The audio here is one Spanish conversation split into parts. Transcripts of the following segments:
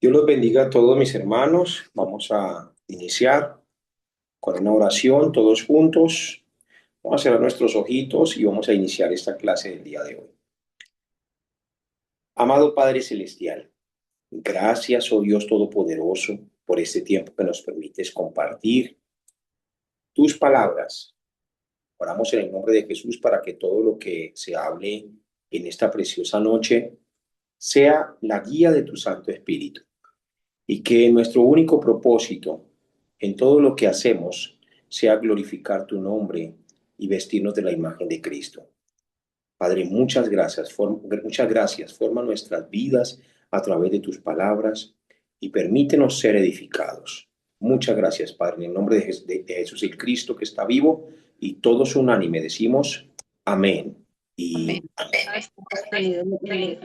Dios los bendiga a todos mis hermanos. Vamos a iniciar con una oración todos juntos. Vamos a cerrar nuestros ojitos y vamos a iniciar esta clase del día de hoy. Amado Padre Celestial, gracias, oh Dios Todopoderoso, por este tiempo que nos permites compartir tus palabras. Oramos en el nombre de Jesús para que todo lo que se hable en esta preciosa noche sea la guía de tu Santo Espíritu. Y que nuestro único propósito en todo lo que hacemos sea glorificar tu nombre y vestirnos de la imagen de Cristo. Padre, muchas gracias. Forma nuestras vidas a través de tus palabras y permítenos ser edificados. Muchas gracias, Padre, en el nombre de Jesús el Cristo que está vivo, y todos unánime decimos amén y Amén. Ay, ay,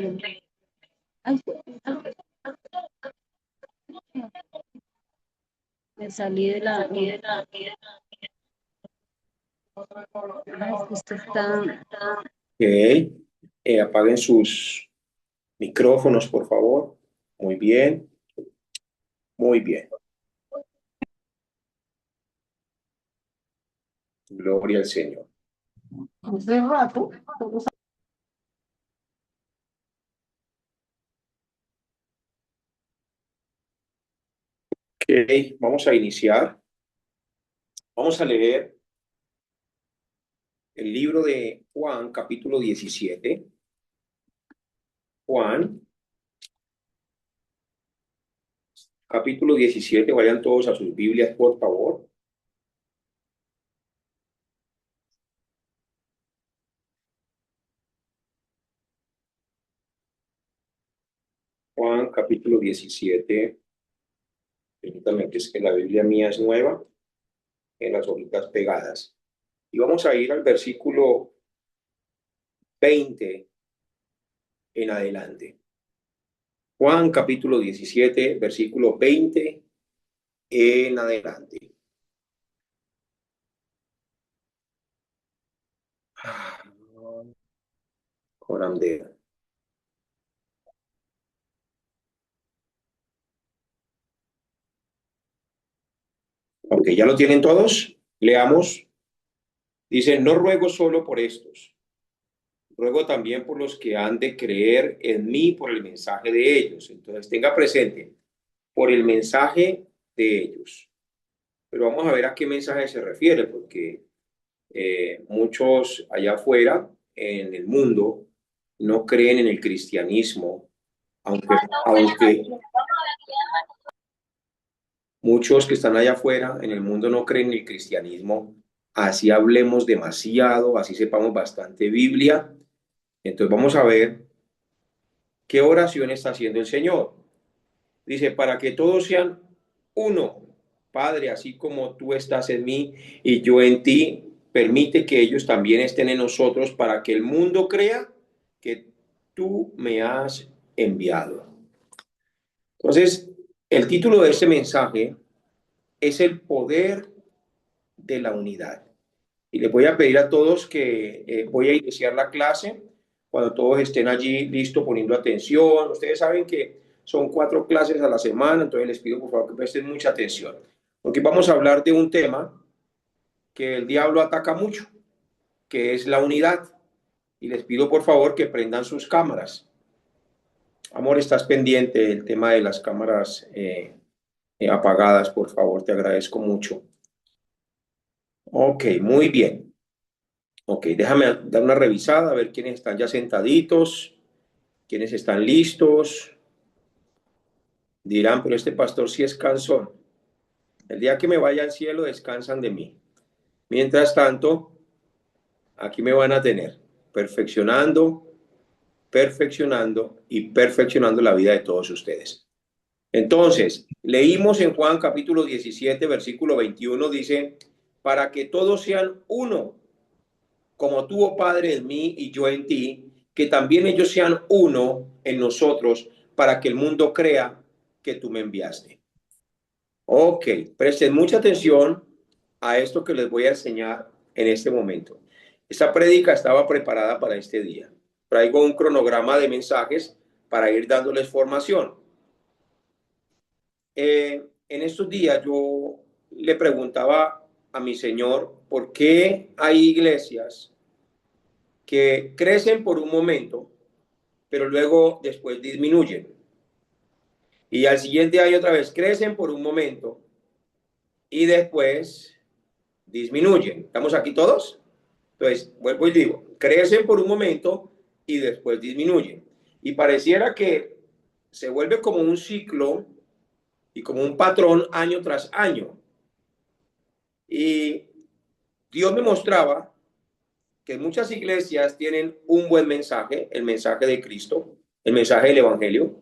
me salí de la. Esto está. ok. Apaguen sus micrófonos, por favor. Muy bien, muy bien. Gloria al Señor. Hace rato. Ok, vamos a iniciar. Vamos a leer el libro de Juan, capítulo 17. Juan, capítulo 17. Vayan todos a sus Biblias, por favor. Juan, capítulo 17. Permítanme, que es que la Biblia mía es nueva, en las hojitas pegadas. Y vamos a ir al versículo 20 en adelante. Juan, capítulo 17, versículo 20 en adelante. Corandera. Ok, ¿ya lo tienen todos? Leamos. Dice, no ruego solo por estos, ruego también por los que han de creer en mí por el mensaje de ellos. Entonces, tenga presente, por el mensaje de ellos. Pero vamos a ver a qué mensaje se refiere, porque muchos allá afuera, en el mundo, no creen en el cristianismo, aunque muchos que están allá afuera en el mundo no creen en el cristianismo, así hablemos demasiado, así sepamos bastante Biblia. Entonces vamos a ver qué oración está haciendo el Señor. Dice, para que todos sean uno, Padre, así como tú estás en mí y yo en ti, permite que ellos también estén en nosotros para que el mundo crea que tú me has enviado. Entonces, el título de este mensaje es el poder de la unidad. Y les voy a pedir a todos que voy a iniciar la clase cuando todos estén allí listos poniendo atención. Ustedes saben que son 4 clases a la semana, entonces les pido por favor que presten mucha atención, porque vamos a hablar de un tema que el diablo ataca mucho, que es la unidad. Y les pido por favor que prendan sus cámaras. Amor, estás pendiente del tema de las cámaras apagadas, por favor, te agradezco mucho. Ok, muy bien. Ok, déjame dar una revisada, a ver quiénes están ya sentaditos, quiénes están listos. Dirán, pero este pastor sí es cansón. El día que me vaya al cielo, descansan de mí. Mientras tanto, aquí me van a tener perfeccionando, perfeccionando y perfeccionando la vida de todos ustedes. Entonces, leímos en Juan capítulo 17, versículo 21, dice, para que todos sean uno, como tú, oh Padre, en mí y yo en ti, que también ellos sean uno en nosotros, para que el mundo crea que tú me enviaste. Ok, presten mucha atención a esto que les voy a enseñar en este momento. Esta prédica estaba preparada para este día. Traigo un cronograma de mensajes para ir dándoles formación. En estos días yo le preguntaba a mi Señor por qué hay iglesias que crecen por un momento, pero luego después disminuyen. Y al siguiente año otra vez crecen por un momento y después disminuyen. ¿Estamos aquí todos? Entonces, vuelvo y digo, crecen por un momento y después disminuyen. Y pareciera que se vuelve como un ciclo y como un patrón año tras año. Y Dios me mostraba que muchas iglesias tienen un buen mensaje, el mensaje de Cristo, el mensaje del Evangelio.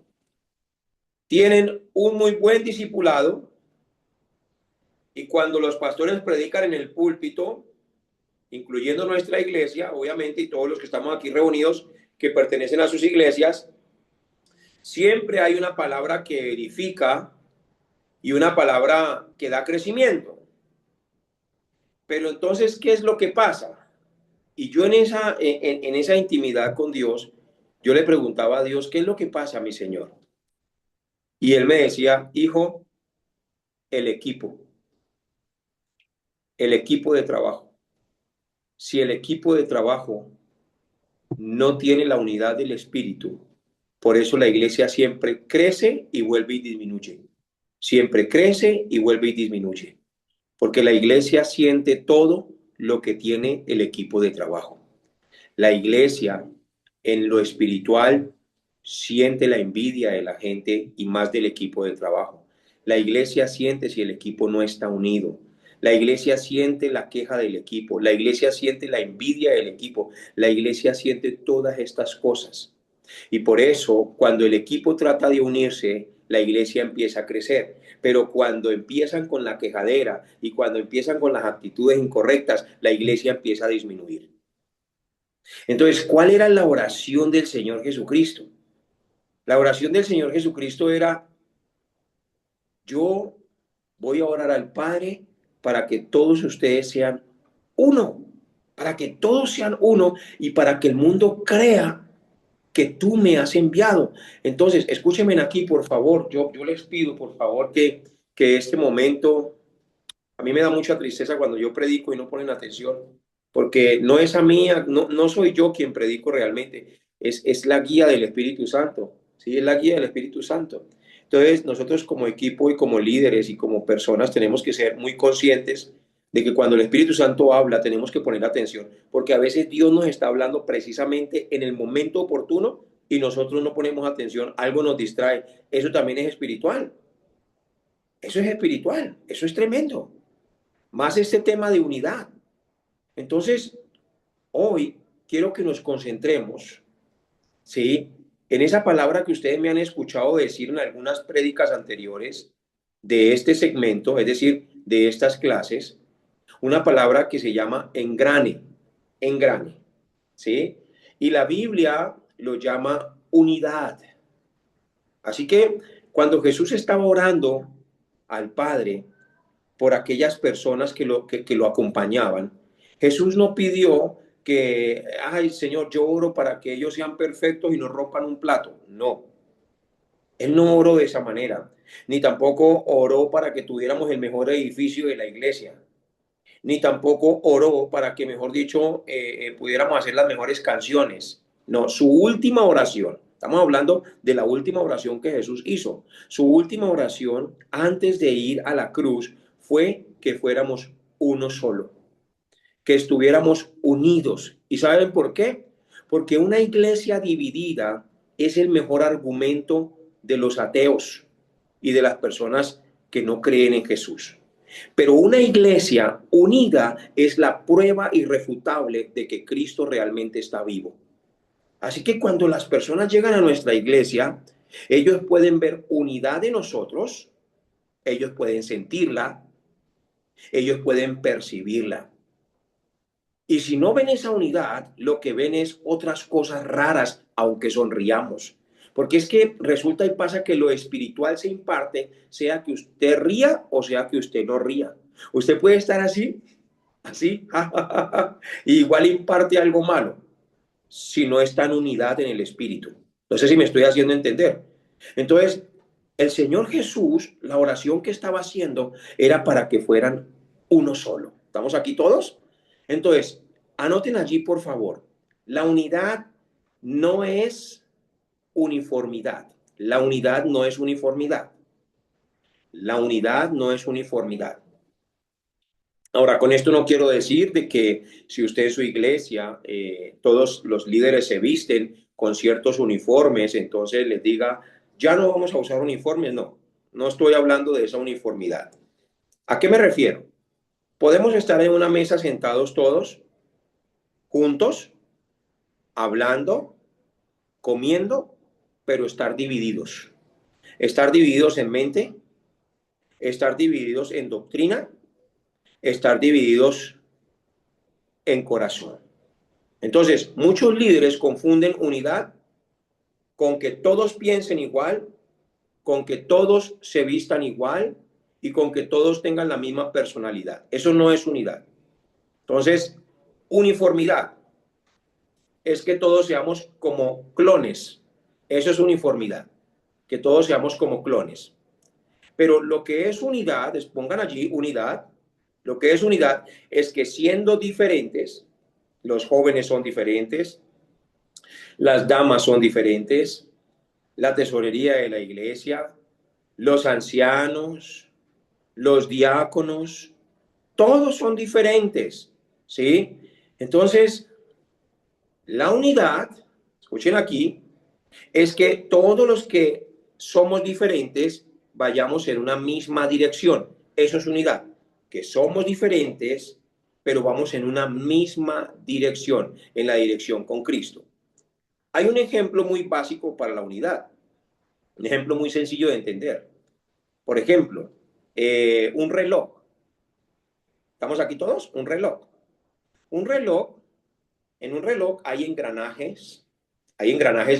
Tienen un muy buen discipulado y cuando los pastores predican en el púlpito, incluyendo nuestra iglesia, obviamente, y todos los que estamos aquí reunidos que pertenecen a sus iglesias, siempre hay una palabra que edifica y una palabra que da crecimiento. Pero entonces, ¿qué es lo que pasa? Y yo en esa intimidad con Dios, yo le preguntaba a Dios, ¿qué es lo que pasa, mi Señor? Y él me decía, hijo, el equipo, el equipo de trabajo. Si el equipo de trabajo no tiene la unidad del espíritu, por eso la iglesia siempre crece y vuelve y disminuye. Siempre crece y vuelve y disminuye. Porque la iglesia siente todo lo que tiene el equipo de trabajo. La iglesia en lo espiritual siente la envidia de la gente y más del equipo de trabajo. La iglesia siente si el equipo no está unido. La iglesia siente la queja del equipo. La iglesia siente la envidia del equipo. La iglesia siente todas estas cosas. Y por eso, cuando el equipo trata de unirse, la iglesia empieza a crecer. Pero cuando empiezan con la quejadera y cuando empiezan con las actitudes incorrectas, la iglesia empieza a disminuir. Entonces, ¿cuál era la oración del Señor Jesucristo? La oración del Señor Jesucristo era, yo voy a orar al Padre para que todos ustedes sean uno, para que todos sean uno y para que el mundo crea que tú me has enviado. Entonces, escúchenme aquí, por favor. Yo les pido, por favor, que este momento, a mí me da mucha tristeza cuando yo predico y no ponen atención, porque no es a mí, no soy yo quien predico realmente, es la guía del Espíritu Santo, ¿sí? Es la guía del Espíritu Santo. Entonces, nosotros como equipo y como líderes y como personas tenemos que ser muy conscientes de que cuando el Espíritu Santo habla tenemos que poner atención, porque a veces Dios nos está hablando precisamente en el momento oportuno y nosotros no ponemos atención, algo nos distrae. Eso también es espiritual. Eso es espiritual, eso es tremendo. Más este tema de unidad. Entonces, hoy quiero que nos concentremos, ¿sí? En esa palabra que ustedes me han escuchado decir en algunas prédicas anteriores de este segmento, es decir, de estas clases, una palabra que se llama engrane, engrane, ¿sí? Y la Biblia lo llama unidad. Así que cuando Jesús estaba orando al Padre por aquellas personas que lo acompañaban, Jesús no pidió que, ay Señor, yo oro para que ellos sean perfectos y no rompan un plato. No, él no oró de esa manera, ni tampoco oró para que tuviéramos el mejor edificio de la iglesia, ni tampoco oró para que, mejor dicho, pudiéramos hacer las mejores canciones. No, su última oración, estamos hablando de la última oración que Jesús hizo. Su última oración antes de ir a la cruz fue que fuéramos uno solo, que estuviéramos unidos. ¿Y saben por qué? Porque una iglesia dividida es el mejor argumento de los ateos y de las personas que no creen en Jesús. Pero una iglesia unida es la prueba irrefutable de que Cristo realmente está vivo. Así que cuando las personas llegan a nuestra iglesia, ellos pueden ver unidad en nosotros, ellos pueden sentirla, ellos pueden percibirla. Y si no ven esa unidad, lo que ven es otras cosas raras, aunque sonriamos. Porque es que resulta y pasa que lo espiritual se imparte, sea que usted ría o sea que usted no ría. Usted puede estar así, así, y igual imparte algo malo, si no está en unidad en el espíritu. No sé si me estoy haciendo entender. Entonces, El Señor Jesús, la oración que estaba haciendo era para que fueran uno solo. ¿Estamos aquí todos? Entonces, anoten allí, por favor. La unidad no es uniformidad. La unidad no es uniformidad. La unidad no es uniformidad. Ahora, con esto no quiero decir de que si usted en su iglesia, todos los líderes se visten con ciertos uniformes, entonces les diga, ya no vamos a usar uniformes. No, no estoy hablando de esa uniformidad. ¿A qué me refiero? Podemos estar en una mesa sentados todos, juntos, hablando, comiendo, pero estar divididos. Estar divididos en mente, estar divididos en doctrina, estar divididos en corazón. Entonces, muchos líderes confunden unidad con que todos piensen igual, con que todos se vistan igual y con que todos tengan la misma personalidad. Eso no es unidad. Entonces, uniformidad es que todos seamos como clones. Eso es uniformidad, que todos seamos como clones. Pero lo que es unidad, pongan allí unidad, lo que es unidad es que siendo diferentes, los jóvenes son diferentes, las damas son diferentes, la tesorería de la iglesia, los ancianos, los diáconos, todos son diferentes, ¿sí? Entonces, la unidad, escuchen aquí, es que todos los que somos diferentes vayamos en una misma dirección. Eso es unidad, que somos diferentes, pero vamos en una misma dirección, en la dirección con Cristo. Hay un ejemplo muy básico para la unidad, un ejemplo muy sencillo de entender. Por ejemplo, un reloj. ¿Estamos aquí todos? Un reloj. Un reloj, en un reloj hay engranajes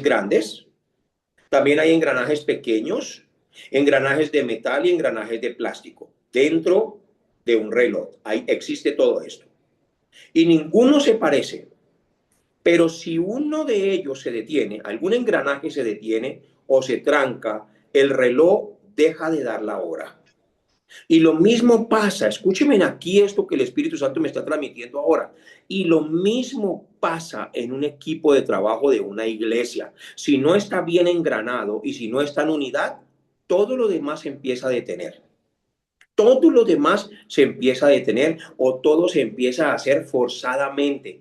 grandes, también hay engranajes pequeños, engranajes de metal y engranajes de plástico. Dentro de un reloj ahí existe todo esto. Y ninguno se parece. Pero si uno de ellos se detiene, algún engranaje se detiene o se tranca, el reloj deja de dar la hora. Y lo mismo pasa, escúcheme aquí esto que el Espíritu Santo me está transmitiendo ahora. Y lo mismo pasa en un equipo de trabajo de una iglesia. Si no está bien engranado y si no está en unidad, todo lo demás se empieza a detener. Todo lo demás se empieza a detener o todo se empieza a hacer forzadamente,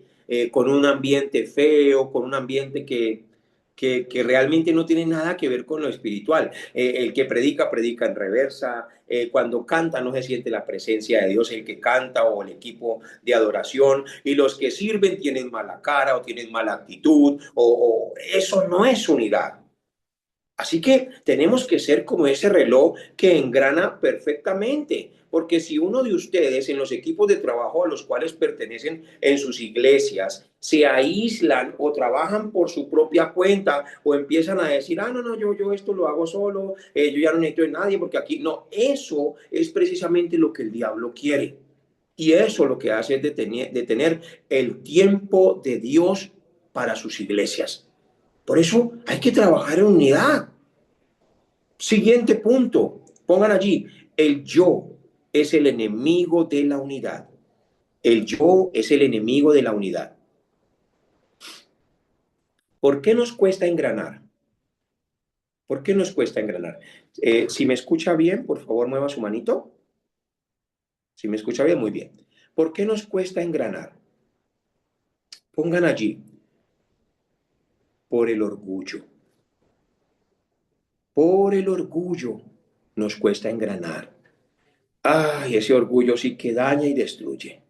con un ambiente feo, con un ambiente que realmente no tiene nada que ver con lo espiritual. El que predica, predica en reversa. Cuando canta no se siente la presencia de Dios, el que canta o el equipo de adoración. Y los que sirven tienen mala cara o tienen mala actitud. O eso no es unidad. Así que tenemos que ser como ese reloj que engrana perfectamente, porque si uno de ustedes en los equipos de trabajo a los cuales pertenecen en sus iglesias se aíslan o trabajan por su propia cuenta o empiezan a decir, ah, no, no, yo esto lo hago solo, yo ya no necesito de nadie porque aquí, no, eso es precisamente lo que el diablo quiere. Y eso lo que hace es detener el tiempo de Dios para sus iglesias. Por eso hay que trabajar en unidad. Siguiente punto, pongan allí, el yo es el enemigo de la unidad. El yo es el enemigo de la unidad. ¿Por qué nos cuesta engranar? ¿Por qué nos cuesta engranar? Si me escucha bien, por favor, mueva su manito. Si me escucha bien, muy bien. ¿Por qué nos cuesta engranar? Pongan allí, por el orgullo. Por el orgullo nos cuesta engranar. Ay, ese orgullo sí que daña y destruye.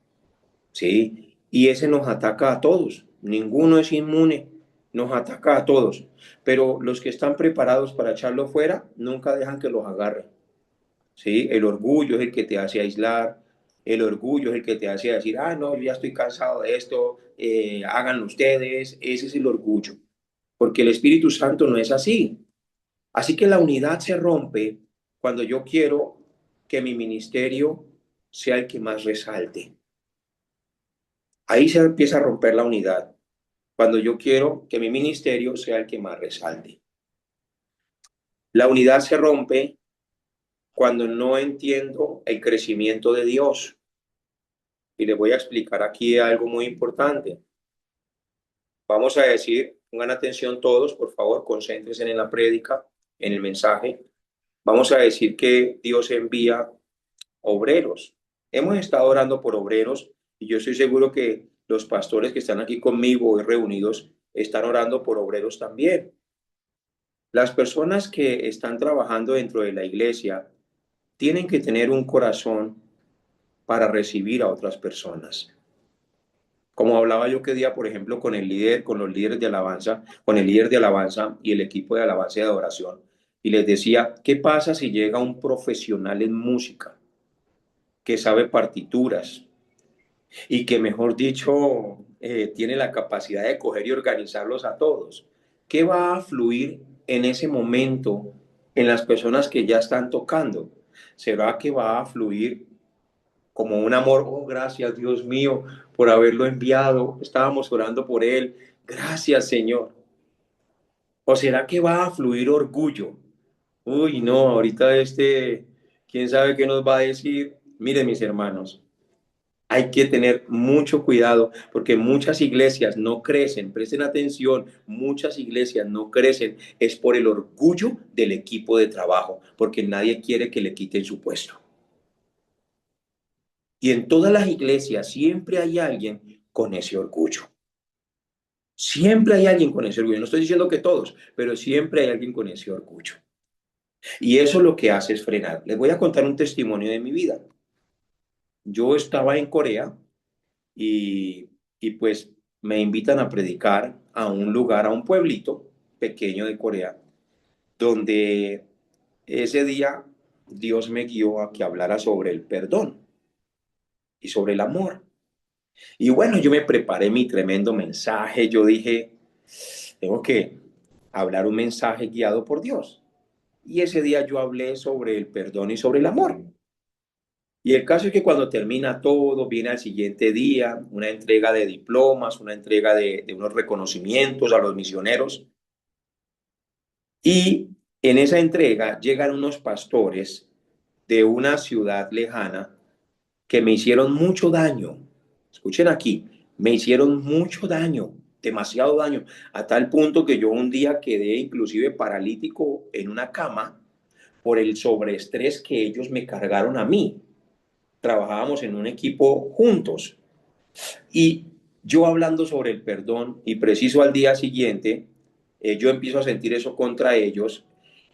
¿Sí? Y ese nos ataca a todos. Ninguno es inmune. Nos ataca a todos. Pero los que están preparados para echarlo fuera, nunca dejan que los agarre. ¿Sí? El orgullo es el que te hace aislar. El orgullo es el que te hace decir, ah, no, yo ya estoy cansado de esto, háganlo ustedes. Ese es el orgullo. Porque el Espíritu Santo no es así. Así que la unidad se rompe cuando yo quiero que mi ministerio sea el que más resalte. Ahí se empieza a romper la unidad, cuando yo quiero que mi ministerio sea el que más resalte. La unidad se rompe cuando no entiendo el crecimiento de Dios. Y les voy a explicar aquí algo muy importante. Vamos a decir, pongan atención todos, por favor, concéntrense en la prédica, en el mensaje. Vamos a decir que Dios envía obreros. Hemos estado orando por obreros y yo estoy seguro que los pastores que están aquí conmigo hoy reunidos están orando por obreros también. Las personas que están trabajando dentro de la iglesia tienen que tener un corazón para recibir a otras personas. Como hablaba yo que día, por ejemplo, con el líder, con los líderes de alabanza, con el líder de alabanza y el equipo de alabanza y de adoración, y les decía, ¿qué pasa si llega un profesional en música que sabe partituras y que, mejor dicho, tiene la capacidad de coger y organizarlos a todos? ¿Qué va a fluir en ese momento en las personas que ya están tocando? ¿Será que va a fluir como un amor? Oh, gracias, Dios mío, por haberlo enviado. Estábamos orando por él. Gracias, Señor. ¿O será que va a fluir orgullo? Uy, no, ahorita quién sabe qué nos va a decir. Miren, mis hermanos, hay que tener mucho cuidado porque muchas iglesias no crecen. Presten atención, muchas iglesias no crecen. Es por el orgullo del equipo de trabajo, porque nadie quiere que le quiten su puesto. Y en todas las iglesias siempre hay alguien con ese orgullo. Siempre hay alguien con ese orgullo. No estoy diciendo que todos, pero siempre hay alguien con ese orgullo. Y eso lo que hace es frenar. Les voy a contar un testimonio de mi vida. Yo estaba en Corea y, y pues me invitan a predicar a un lugar, a un pueblito pequeño de Corea, donde ese día Dios me guió a que hablara sobre el perdón y sobre el amor. Y bueno, yo me preparé mi tremendo mensaje. Yo dije, tengo que hablar un mensaje guiado por Dios. Y ese día yo hablé sobre el perdón y sobre el amor. Y el caso es que cuando termina todo, viene al siguiente día una entrega de diplomas, una entrega de unos reconocimientos a los misioneros. Y en esa entrega llegan unos pastores de una ciudad lejana que me hicieron mucho daño. Escuchen aquí, me hicieron mucho daño, demasiado daño, a tal punto que yo un día quedé inclusive paralítico en una cama por el sobreestrés que ellos me cargaron a mí. Trabajábamos en un equipo juntos y yo hablando sobre el perdón y preciso al día siguiente, yo empiezo a sentir eso contra ellos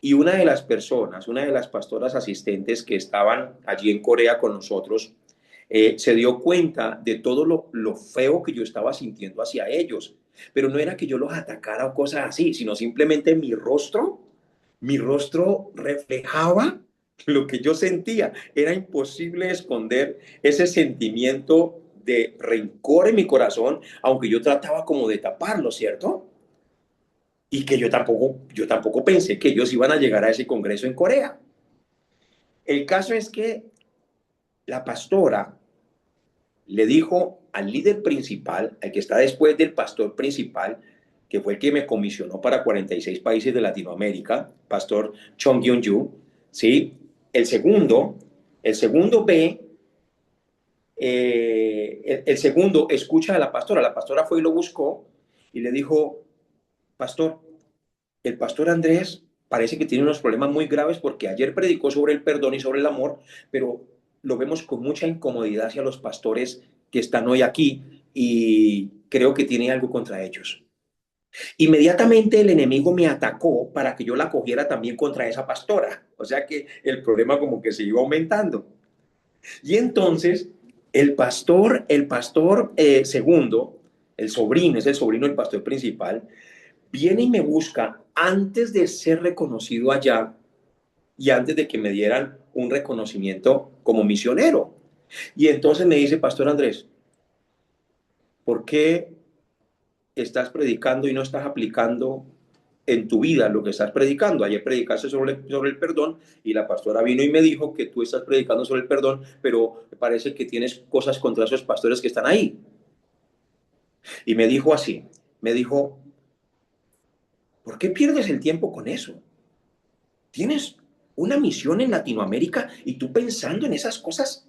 y una de las personas, una de las pastoras asistentes que estaban allí en Corea con nosotros, se dio cuenta de todo lo feo que yo estaba sintiendo hacia ellos. Pero no era que yo los atacara o cosas así, sino simplemente mi rostro reflejaba lo que yo sentía. Era imposible esconder ese sentimiento de rencor en mi corazón, aunque yo trataba como de taparlo, ¿cierto? Y que yo tampoco pensé que ellos iban a llegar a ese congreso en Corea. El caso es que la pastora le dijo al líder principal, al que está después del pastor principal, que fue el que me comisionó para 46 países de Latinoamérica, pastor Chong Yun-yu, ¿sí? El segundo ve, el segundo escucha a la pastora fue y lo buscó y le dijo, pastor, el pastor Andrés parece que tiene unos problemas muy graves porque ayer predicó sobre el perdón y sobre el amor, pero lo vemos con mucha incomodidad hacia los pastores que están hoy aquí y creo que tiene algo contra ellos. Inmediatamente el enemigo me atacó para que yo la cogiera también contra esa pastora. O sea que el problema como que se iba aumentando. Y entonces el pastor segundo, el sobrino, es el sobrino del pastor principal, viene y me busca antes de ser reconocido allá y antes de que me dieran un reconocimiento como misionero. Y entonces me dice, Pastor Andrés, ¿por qué estás predicando y no estás aplicando en tu vida lo que estás predicando? Ayer predicaste sobre el perdón y la pastora vino y me dijo que tú estás predicando sobre el perdón, pero parece que tienes cosas contra esos pastores que están ahí. Y me dijo así, me dijo, ¿por qué pierdes el tiempo con eso? Tienes una misión en Latinoamérica y tú pensando en esas cosas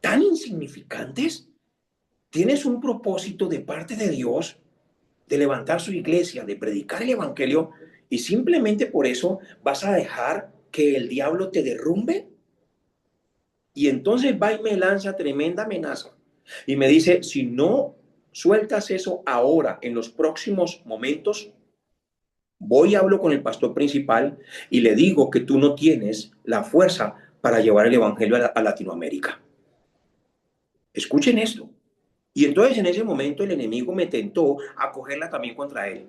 tan insignificantes. Tienes un propósito de parte de Dios de levantar su iglesia, de predicar el evangelio, y simplemente por eso vas a dejar que el diablo te derrumbe. Y entonces va y me lanza tremenda amenaza y me dice, si no sueltas eso ahora, en los próximos momentos, voy y hablo con el pastor principal y le digo que tú no tienes la fuerza para llevar el evangelio a Latinoamérica. Escuchen esto. Y entonces en ese momento el enemigo me tentó a cogerla también contra él.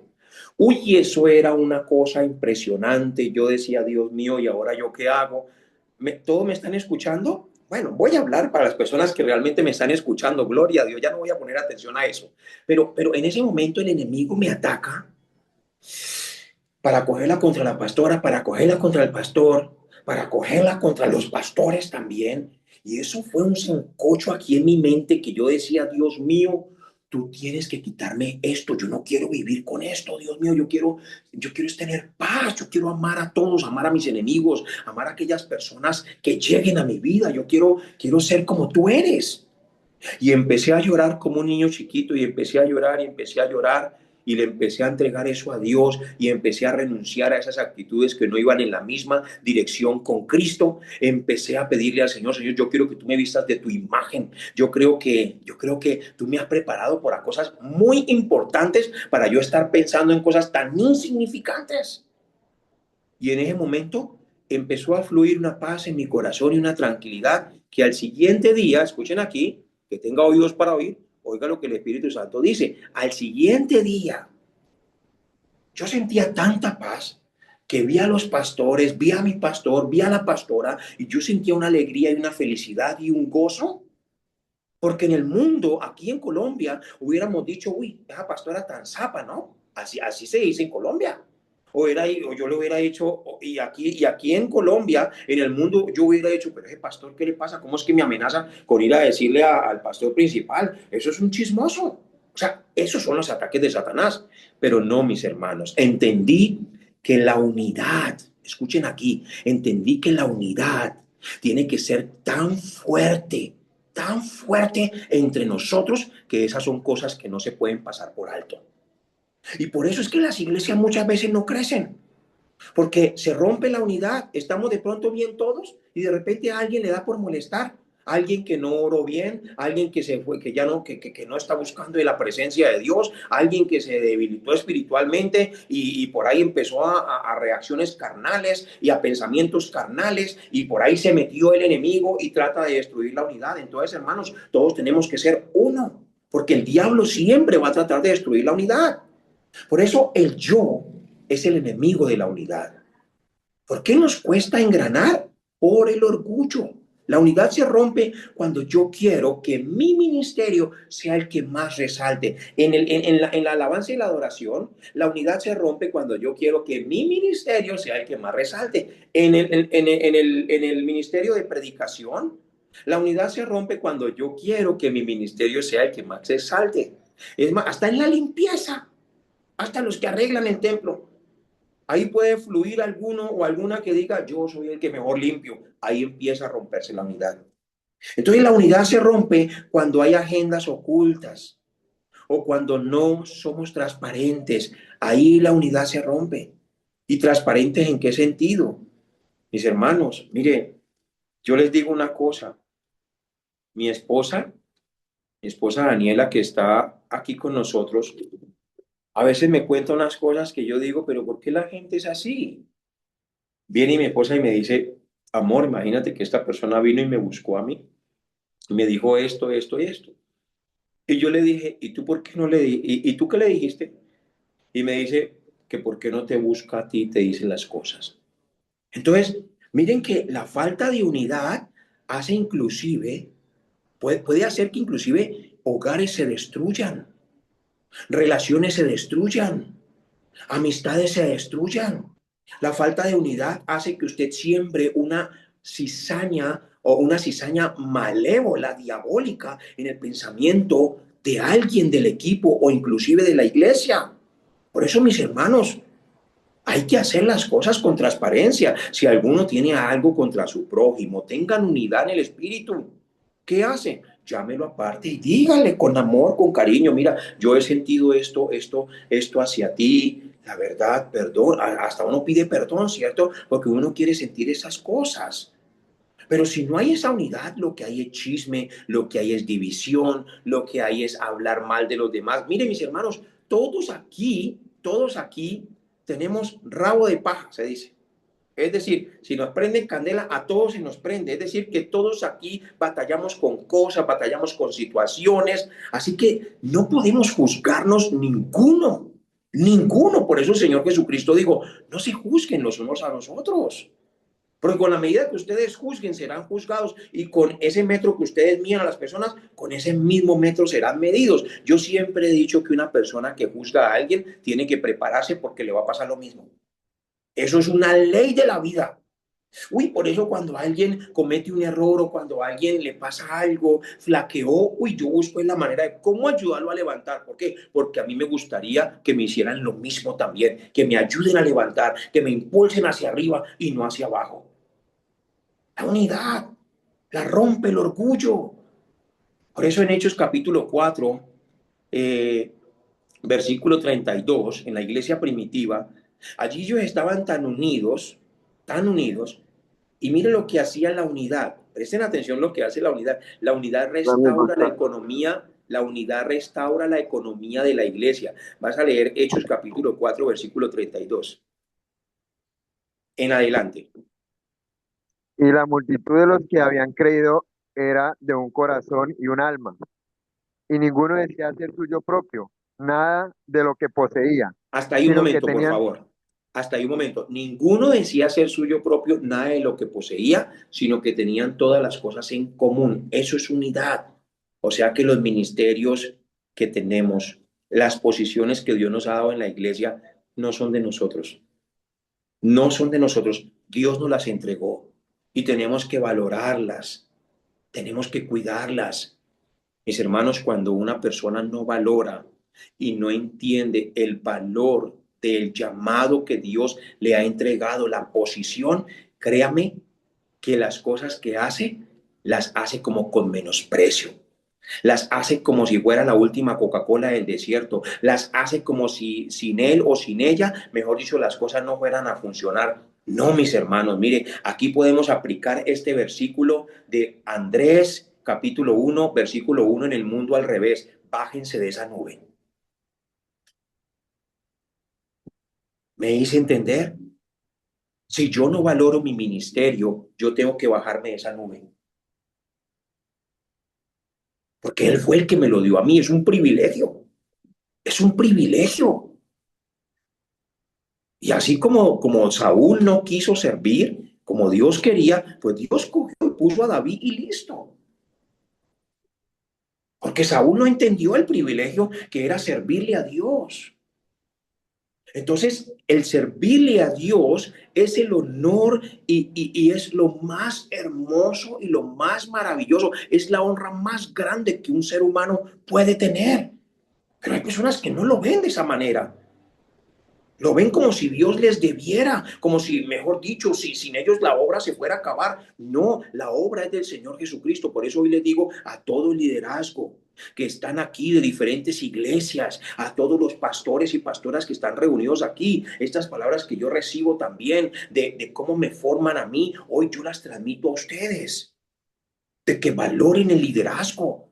Uy, eso era una cosa impresionante. Yo decía, Dios mío, ¿y ahora yo qué hago? ¿Todo me están escuchando? Bueno, voy a hablar para las personas que realmente me están escuchando. Gloria a Dios, ya no voy a poner atención a eso. Pero en ese momento el enemigo me ataca para cogerla contra la pastora, para cogerla contra el pastor, para cogerla contra los pastores también. Y eso fue un sancocho aquí en mi mente que yo decía, Dios mío, tú tienes que quitarme esto, yo no quiero vivir con esto, Dios mío, yo quiero tener paz, yo quiero amar a todos, amar a mis enemigos, amar a aquellas personas que lleguen a mi vida, yo quiero ser como tú eres. Y empecé a llorar como un niño chiquito y empecé a llorar y empecé a llorar y le empecé a entregar eso a Dios y empecé a renunciar a esas actitudes que no iban en la misma dirección con Cristo. Empecé a pedirle al Señor, Señor, yo quiero que tú me vistas de tu imagen. Yo creo que tú me has preparado para cosas muy importantes para yo estar pensando en cosas tan insignificantes. Y en ese momento empezó a fluir una paz en mi corazón y una tranquilidad que al siguiente día, escuchen aquí, que tenga oídos para oír, oiga lo que el Espíritu Santo dice. Al siguiente día, yo sentía tanta paz que vi a los pastores, vi a mi pastor, vi a la pastora, y yo sentía una alegría y una felicidad y un gozo. Porque en el mundo, aquí en Colombia, hubiéramos dicho, uy, esa pastora tan zapa, ¿no? Así se dice en Colombia. O yo lo hubiera hecho, y aquí en Colombia, en el mundo, yo hubiera dicho, pero ese pastor, ¿qué le pasa? ¿Cómo es que me amenaza con ir a decirle al pastor principal? Eso es un chismoso. O sea, esos son los ataques de Satanás. Pero no, mis hermanos, entendí que la unidad, escuchen aquí, entendí que la unidad tiene que ser tan fuerte entre nosotros, que esas son cosas que no se pueden pasar por alto. Y por eso es que las iglesias muchas veces no crecen, porque se rompe la unidad. Estamos de pronto bien todos y de repente a alguien le da por molestar. Alguien que no oró bien, alguien que se fue, que ya no, que no está buscando de la presencia de Dios, alguien que se debilitó espiritualmente y por ahí empezó a reacciones carnales y a pensamientos carnales, y por ahí se metió el enemigo y trata de destruir la unidad. Entonces, hermanos, todos tenemos que ser uno, porque el diablo siempre va a tratar de destruir la unidad. Por eso el yo es el enemigo de la unidad. ¿Por qué nos cuesta engranar? Por el orgullo. La unidad se rompe cuando yo quiero que mi ministerio sea el que más resalte. En la alabanza y la adoración, la unidad se rompe cuando yo quiero que mi ministerio sea el que más resalte. En el ministerio de predicación, la unidad se rompe cuando yo quiero que mi ministerio sea el que más resalte. Es más, hasta en la limpieza, hasta los que arreglan el templo. Ahí puede fluir alguno o alguna que diga, yo soy el que mejor limpio. Ahí empieza a romperse la unidad. Entonces la unidad se rompe cuando hay agendas ocultas o cuando no somos transparentes. Ahí la unidad se rompe. ¿Y transparentes en qué sentido? Mis hermanos, mire, yo les digo una cosa. Mi esposa, mi esposa Daniela, que está aquí con nosotros, a veces me cuenta unas cosas que yo digo, pero ¿por qué la gente es así? Viene mi esposa y me dice, amor, imagínate que esta persona vino y me buscó a mí, y me dijo esto, esto y esto. Y yo le dije, ¿y tú por qué no le di? ¿Y tú qué le dijiste? Y me dice que por qué no te busca a ti y te dice las cosas. Entonces, miren que la falta de unidad hace inclusive, puede hacer que inclusive hogares se destruyan, relaciones se destruyan, amistades se destruyan. La falta de unidad hace que usted siembre una cizaña o una cizaña malévola, diabólica, en el pensamiento de alguien del equipo o inclusive de la iglesia. Por eso, mis hermanos, Hay que hacer las cosas con transparencia. Si alguno tiene algo contra su prójimo, tengan unidad en el espíritu. ¿Qué hace? Llámelo aparte y dígale con amor, con cariño, mira, yo he sentido esto hacia ti, la verdad, perdón, hasta uno pide perdón, ¿cierto? Porque uno quiere sentir esas cosas. Pero si no hay esa unidad, lo que hay es chisme, lo que hay es división, lo que hay es hablar mal de los demás. Miren, mis hermanos, todos aquí tenemos rabo de paja, se dice. Es decir, si nos prende candela, a todos se nos prende. Es decir, que todos aquí batallamos con cosas, batallamos con situaciones. Así que no podemos juzgarnos ninguno, ninguno. Por eso el Señor Jesucristo dijo, no se juzguen los unos a los otros. Porque con la medida que ustedes juzguen, serán juzgados. Y con ese metro que ustedes midan a las personas, con ese mismo metro serán medidos. Yo siempre he dicho que una persona que juzga a alguien tiene que prepararse porque le va a pasar lo mismo. Eso es una ley de la vida. Uy, por eso cuando alguien comete un error o cuando a alguien le pasa algo, flaqueó, uy, yo busco la manera de cómo ayudarlo a levantar. ¿Por qué? Porque a mí me gustaría que me hicieran lo mismo también, que me ayuden a levantar, que me impulsen hacia arriba y no hacia abajo. La unidad la rompe el orgullo. Por eso en Hechos capítulo 4, eh, versículo 32, en la iglesia primitiva, allí ellos estaban tan unidos, y miren lo que hacía la unidad. Presten atención lo que hace la unidad. La unidad Dame restaura la bastante. economía, la unidad restaura la economía de la iglesia. Vas a leer Hechos capítulo 4, versículo 32. En adelante. Y la multitud de los que habían creído era de un corazón y un alma, y ninguno decía ser suyo propio, nada de lo que poseía, Hasta ahí un sino que momento, por tenían, favor. Hasta ahí un momento. Ninguno decía ser suyo propio nada de lo que poseía, sino que tenían todas las cosas en común. Eso es unidad. O sea que los ministerios que tenemos, las posiciones que Dios nos ha dado en la iglesia, no son de nosotros. No son de nosotros. Dios nos las entregó y tenemos que valorarlas, tenemos que cuidarlas. Mis hermanos, cuando una persona no valora y no entiende el valor del llamado que Dios le ha entregado, la posición, créame que las cosas que hace, las hace como con menosprecio. Las hace como si fuera la última Coca-Cola del desierto. Las hace como si sin él o sin ella, mejor dicho, las cosas no fueran a funcionar. No, mis hermanos, mire, aquí podemos aplicar este versículo de Andrés, capítulo 1, versículo 1 en el mundo al revés. Bájense de esa nube. ¿Me hice entender? Si yo no valoro mi ministerio, yo tengo que bajarme de esa nube. Porque él fue el que me lo dio a mí. Es un privilegio. Es un privilegio. Y así como Saúl no quiso servir como Dios quería, pues Dios cogió y puso a David y listo. Porque Saúl no entendió el privilegio que era servirle a Dios. Entonces, el servirle a Dios es el honor y es lo más hermoso y lo más maravilloso. Es la honra más grande que un ser humano puede tener. Pero hay personas que no lo ven de esa manera. Lo ven como si Dios les debiera, como si, mejor dicho, si sin ellos la obra se fuera a acabar. No, la obra es del Señor Jesucristo. Por eso hoy les digo a todo el liderazgo que están aquí de diferentes iglesias, a todos los pastores y pastoras que están reunidos aquí, estas palabras que yo recibo también de cómo me forman a mí, hoy yo las transmito a ustedes, de que valoren el liderazgo.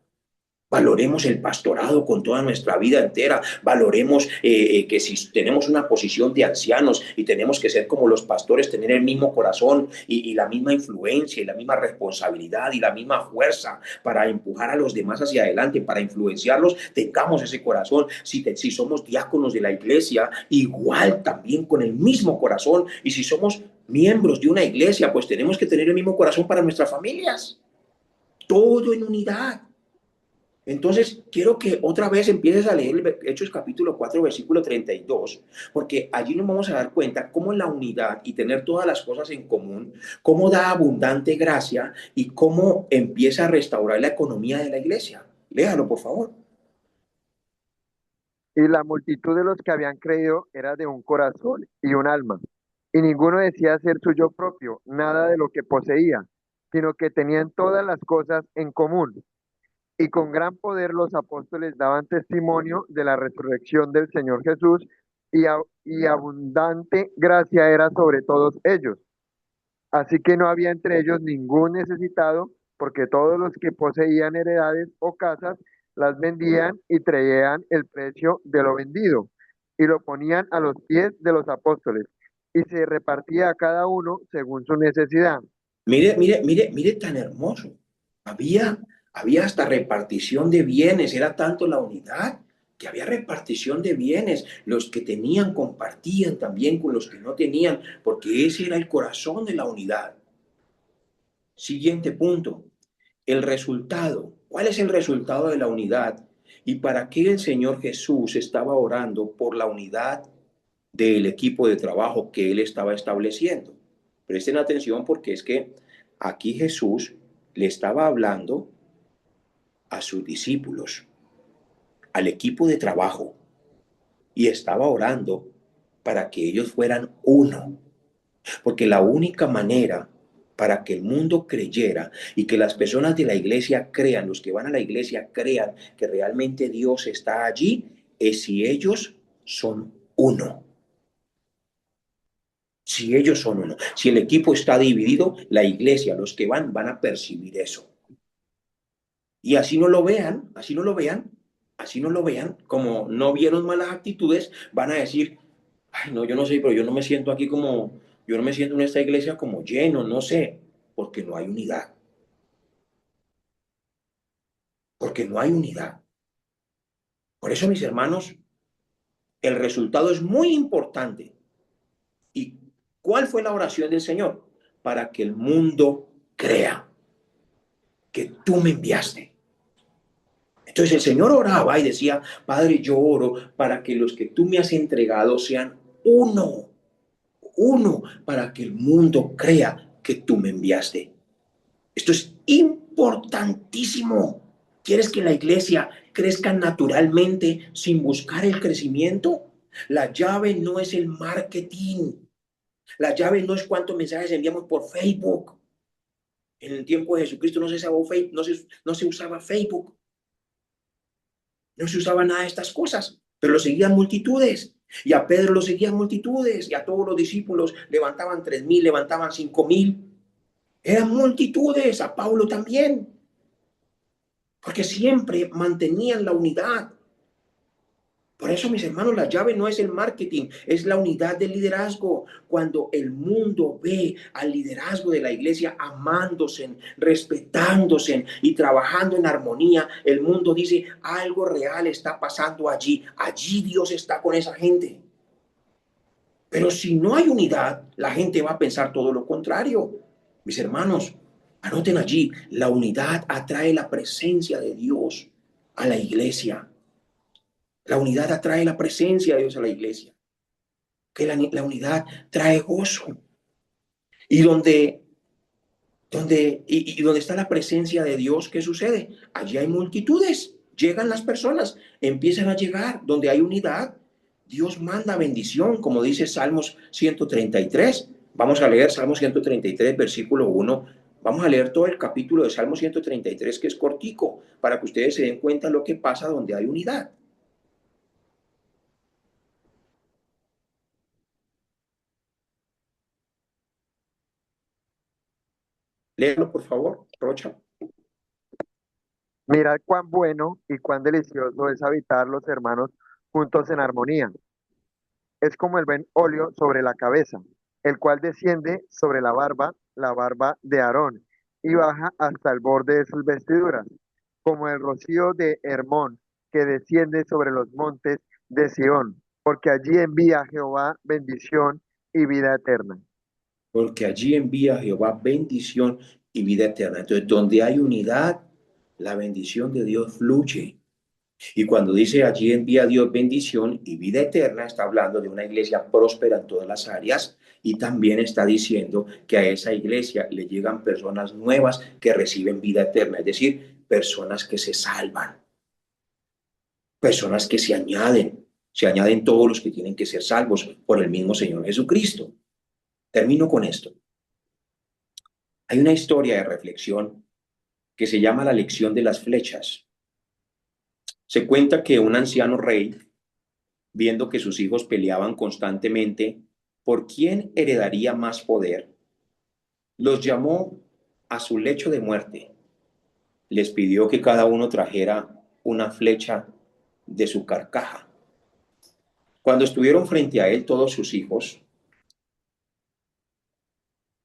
Valoremos el pastorado con toda nuestra vida entera. Valoremos que si tenemos una posición de ancianos y tenemos que ser como los pastores, tener el mismo corazón y la misma influencia y la misma responsabilidad y la misma fuerza para empujar a los demás hacia adelante, para influenciarlos, tengamos ese corazón. Si somos diáconos de la iglesia, igual también con el mismo corazón. Y si somos miembros de una iglesia, pues tenemos que tener el mismo corazón para nuestras familias. Todo en unidad. Entonces, quiero que otra vez empieces a leer Hechos capítulo 4, versículo 32, porque allí nos vamos a dar cuenta cómo la unidad y tener todas las cosas en común, cómo da abundante gracia y cómo empieza a restaurar la economía de la iglesia. Léalo, por favor. Y la multitud de los que habían creído era de un corazón y un alma. Y ninguno decía ser suyo propio, nada de lo que poseía, sino que tenían todas las cosas en común. Y con gran poder los apóstoles daban testimonio de la resurrección del Señor Jesús y abundante gracia era sobre todos ellos. Así que no había entre ellos ningún necesitado, porque todos los que poseían heredades o casas las vendían y traían el precio de lo vendido y lo ponían a los pies de los apóstoles y se repartía a cada uno según su necesidad. Mire, mire, mire, mire tan hermoso. Había, había hasta repartición de bienes, era tanto la unidad que había repartición de bienes. Los que tenían compartían también con los que no tenían, porque ese era el corazón de la unidad. Siguiente punto, el resultado. ¿Cuál es el resultado de la unidad? ¿Y para qué el Señor Jesús estaba orando por la unidad del equipo de trabajo que él estaba estableciendo? Presten atención porque es que aquí Jesús le estaba hablando a sus discípulos, al equipo de trabajo, y estaba orando para que ellos fueran uno, porque la única manera para que el mundo creyera y que las personas de la iglesia crean, los que van a la iglesia crean que realmente Dios está allí, es si ellos son uno. Si ellos son uno, si el equipo está dividido, la iglesia, los que van a percibir eso. Y así no lo vean, así no lo vean, así no lo vean, como no vieron malas actitudes, van a decir, ay, no, yo no sé, pero yo no me siento aquí como, yo no me siento en esta iglesia como lleno, no sé, porque no hay unidad, porque no hay unidad. Por eso, mis hermanos, el resultado es muy importante. ¿Y cuál fue la oración del Señor? Para que el mundo crea que tú me enviaste. Entonces el Señor oraba y decía, Padre, yo oro para que los que tú me has entregado sean uno, uno, para que el mundo crea que tú me enviaste. Esto es importantísimo. ¿Quieres que la iglesia crezca naturalmente sin buscar el crecimiento? La llave no es el marketing. La llave no es cuántos mensajes enviamos por Facebook. En el tiempo de Jesucristo no se usaba Facebook, no se usaba Facebook. No se usaba nada de estas cosas, pero lo seguían multitudes. Y a Pedro lo seguían multitudes, y a todos los discípulos levantaban 3.000, levantaban 5.000. Eran multitudes, a Pablo también, porque siempre mantenían la unidad. Por eso, mis hermanos, la llave no es el marketing, es la unidad del liderazgo. Cuando el mundo ve al liderazgo de la iglesia amándose, respetándose y trabajando en armonía, el mundo dice, algo real está pasando allí. Allí Dios está con esa gente. Pero si no hay unidad, la gente va a pensar todo lo contrario. Mis hermanos, anoten allí, la unidad atrae la presencia de Dios a la iglesia. La unidad atrae la presencia de Dios a la iglesia. Que la unidad trae gozo. Y donde está la presencia de Dios, ¿qué sucede? Allí hay multitudes. Llegan las personas, empiezan a llegar. Donde hay unidad, Dios manda bendición, como dice Salmos 133. Vamos a leer Salmos 133, versículo 1. Vamos a leer todo el capítulo de Salmos 133, que es cortico, para que ustedes se den cuenta de lo que pasa donde hay unidad. Léalo, por favor, Rocha. Mirad cuán bueno y cuán delicioso es habitar los hermanos juntos en armonía. Es como el buen óleo sobre la cabeza, el cual desciende sobre la barba de Aarón, y baja hasta el borde de sus vestiduras, como el rocío de Hermón, que desciende sobre los montes de Sión, porque allí envía Jehová bendición y vida eterna. Porque allí envía Jehová bendición y vida eterna. Entonces, donde hay unidad, la bendición de Dios fluye. Y cuando dice allí envía Dios bendición y vida eterna, está hablando de una iglesia próspera en todas las áreas y también está diciendo que a esa iglesia le llegan personas nuevas que reciben vida eterna, es decir, personas que se salvan, personas que se añaden. Se añaden todos los que tienen que ser salvos por el mismo Señor Jesucristo. Termino con esto. Hay una historia de reflexión que se llama la lección de las flechas. Se cuenta que un anciano rey, viendo que sus hijos peleaban constantemente por quién heredaría más poder, los llamó a su lecho de muerte. Les pidió que cada uno trajera una flecha de su carcaja. Cuando estuvieron frente a él todos sus hijos,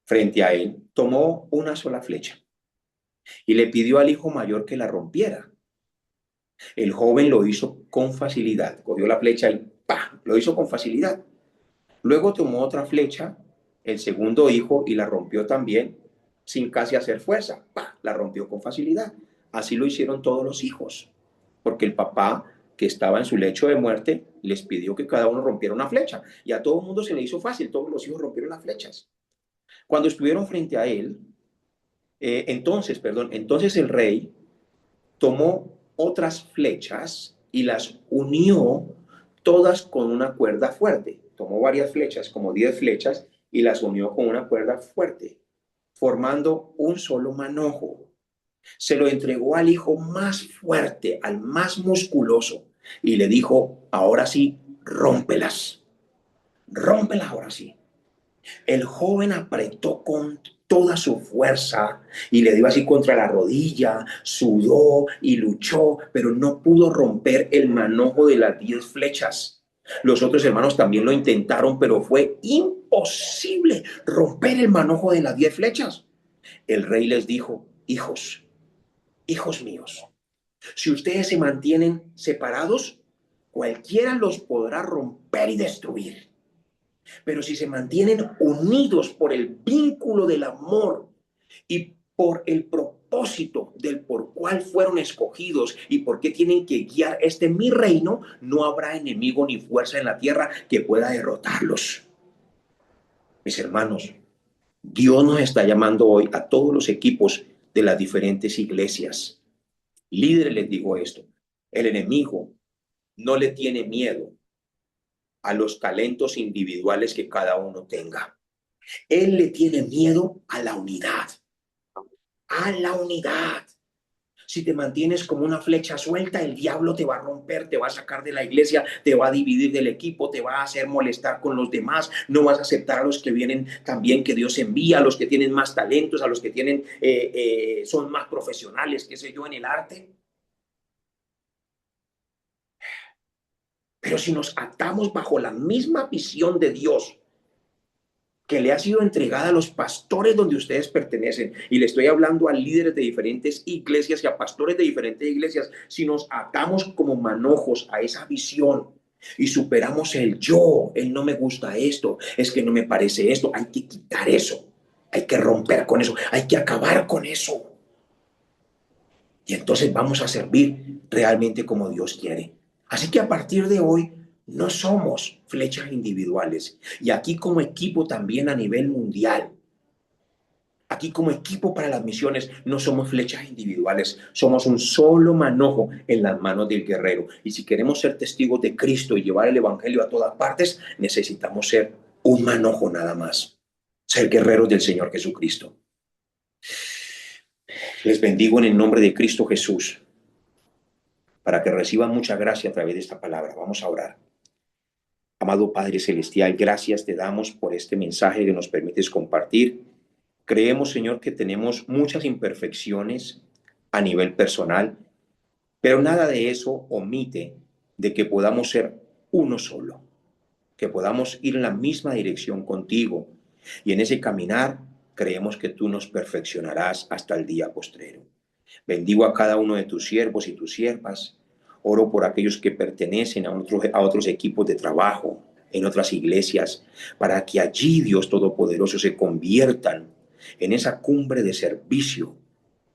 frente a él, tomó una sola flecha y le pidió al hijo mayor que la rompiera. El joven lo hizo con facilidad, cogió la flecha y ¡pah! Lo hizo con facilidad. Luego tomó otra flecha, el segundo hijo, y la rompió también, sin casi hacer fuerza. ¡Pah! La rompió con facilidad. Así lo hicieron todos los hijos, porque el papá, que estaba en su lecho de muerte, les pidió que cada uno rompiera una flecha. Y a todo el mundo se le hizo fácil, todos los hijos rompieron las flechas. Cuando estuvieron frente a él, entonces el rey tomó otras flechas y las unió todas con una cuerda fuerte. Tomó varias flechas, como 10 flechas, y las unió con una cuerda fuerte, formando un solo manojo. Se lo entregó al hijo más fuerte, al más musculoso, y le dijo: ahora sí, rómpelas, rómpelas ahora sí. El joven apretó con toda su fuerza y le dio así contra la rodilla, sudó y luchó, pero no pudo romper el manojo de las 10 flechas. Los otros hermanos también lo intentaron, pero fue imposible romper el manojo de las 10 flechas. El rey les dijo: hijos, hijos míos, si ustedes se mantienen separados, cualquiera los podrá romper y destruir. Pero si se mantienen unidos por el vínculo del amor y por el propósito del por cual fueron escogidos y por qué tienen que guiar mi reino, no habrá enemigo ni fuerza en la tierra que pueda derrotarlos. Mis hermanos, Dios nos está llamando hoy a todos los equipos de las diferentes iglesias. Líderes, les digo esto: el enemigo no le tiene miedo a los talentos individuales que cada uno tenga. Él le tiene miedo a la unidad. A la unidad. Si te mantienes como una flecha suelta, el diablo te va a romper, te va a sacar de la iglesia, te va a dividir del equipo, te va a hacer molestar con los demás. No vas a aceptar a los que vienen también, que Dios envía, a los que tienen más talentos, a los que tienen son más profesionales, qué sé yo, en el arte. Pero si nos atamos bajo la misma visión de Dios que le ha sido entregada a los pastores donde ustedes pertenecen, y le estoy hablando a líderes de diferentes iglesias y a pastores de diferentes iglesias, si nos atamos como manojos a esa visión y superamos el yo, el no me gusta esto, es que no me parece esto, hay que quitar eso, hay que romper con eso, hay que acabar con eso. Y entonces vamos a servir realmente como Dios quiere. Así que a partir de hoy no somos flechas individuales. Y aquí como equipo también a nivel mundial, aquí como equipo para las misiones, no somos flechas individuales. Somos un solo manojo en las manos del guerrero. Y si queremos ser testigos de Cristo y llevar el evangelio a todas partes, necesitamos ser un manojo nada más. Ser guerreros del Señor Jesucristo. Les bendigo en el nombre de Cristo Jesús, para que reciban mucha gracia a través de esta palabra. Vamos a orar. Amado Padre Celestial, gracias te damos por este mensaje que nos permites compartir. Creemos, Señor, que tenemos muchas imperfecciones a nivel personal, pero nada de eso omite de que podamos ser uno solo, que podamos ir en la misma dirección contigo, y en ese caminar creemos que tú nos perfeccionarás hasta el día postrero. Bendigo a cada uno de tus siervos y tus siervas. Oro por aquellos que pertenecen a otros equipos de trabajo, en otras iglesias, para que allí, Dios Todopoderoso, se conviertan en esa cumbre de servicio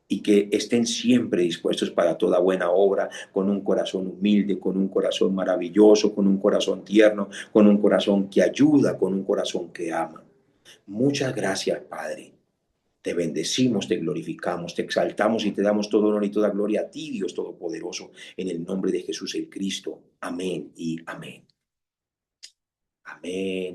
y que estén siempre dispuestos para toda buena obra, con un corazón humilde, con un corazón maravilloso, con un corazón tierno, con un corazón que ayuda, con un corazón que ama. Muchas gracias, Padre. Te bendecimos, te glorificamos, te exaltamos y te damos todo honor y toda gloria a ti, Dios Todopoderoso, en el nombre de Jesús el Cristo. Amén y amén. Amén.